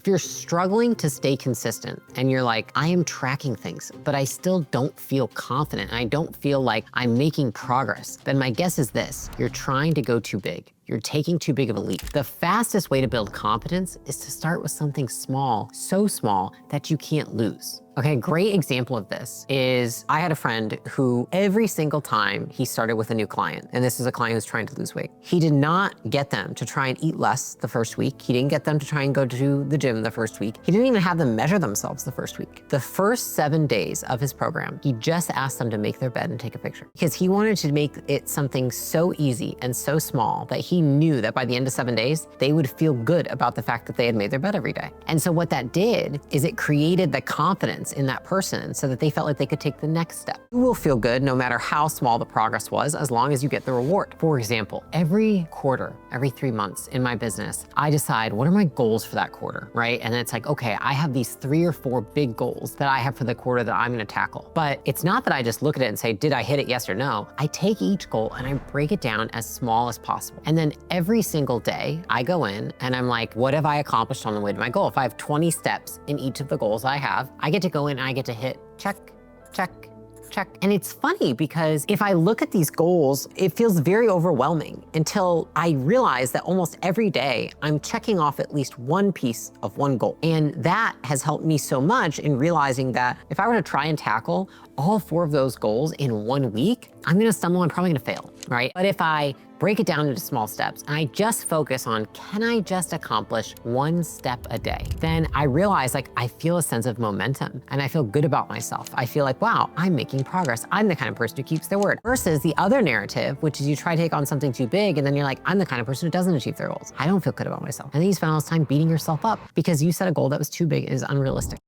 If you're struggling to stay consistent and you're like, I am tracking things, but I still don't feel confident and I don't feel like I'm making progress, then my guess is this: you're trying to go too big. You're taking too big of a leap. The fastest way to build confidence is to start with something small, so small that you can't lose. Okay, a great example of this is I had a friend who every single time he started with a new client, and this is a client who's trying to lose weight, he did not get them to try and eat less the first week. He didn't get them to try and go to the gym the first week. He didn't even have them measure themselves the first week. The first 7 days of his program, he just asked them to make their bed and take a picture because he wanted to make it something so easy and so small that he knew that by the end of 7 days, they would feel good about the fact that they had made their bed every day. And so what that did is it created the confidence in that person so that they felt like they could take the next step. You will feel good no matter how small the progress was, as long as you get the reward. For example, every quarter, every 3 months in my business, I decide what are my goals for that quarter, right? And it's like, okay, I have these 3 or 4 big goals that I have for the quarter that I'm gonna tackle. But it's not that I just look at it and say, did I hit it, yes or no? I take each goal and I break it down as small as possible. And then every single day I go in and I'm like, what have I accomplished on the way to my goal? If I have 20 steps in each of the goals I have, I get to go in and I get to hit check, check, check. And it's funny because if I look at these goals, it feels very overwhelming until I realize that almost every day I'm checking off at least one piece of one goal. And that has helped me so much in realizing that if I were to try and tackle all 4 of those goals in 1 week, I'm gonna stumble and probably gonna fail, right? But if I break it down into small steps and I just focus on, can I just accomplish 1 step a day? Then I realize like I feel a sense of momentum and I feel good about myself. I feel like, wow, I'm making progress. I'm the kind of person who keeps their word. Versus the other narrative, which is you try to take on something too big and then you're like, I'm the kind of person who doesn't achieve their goals. I don't feel good about myself. And then you spend all this time beating yourself up because you set a goal that was too big and is unrealistic.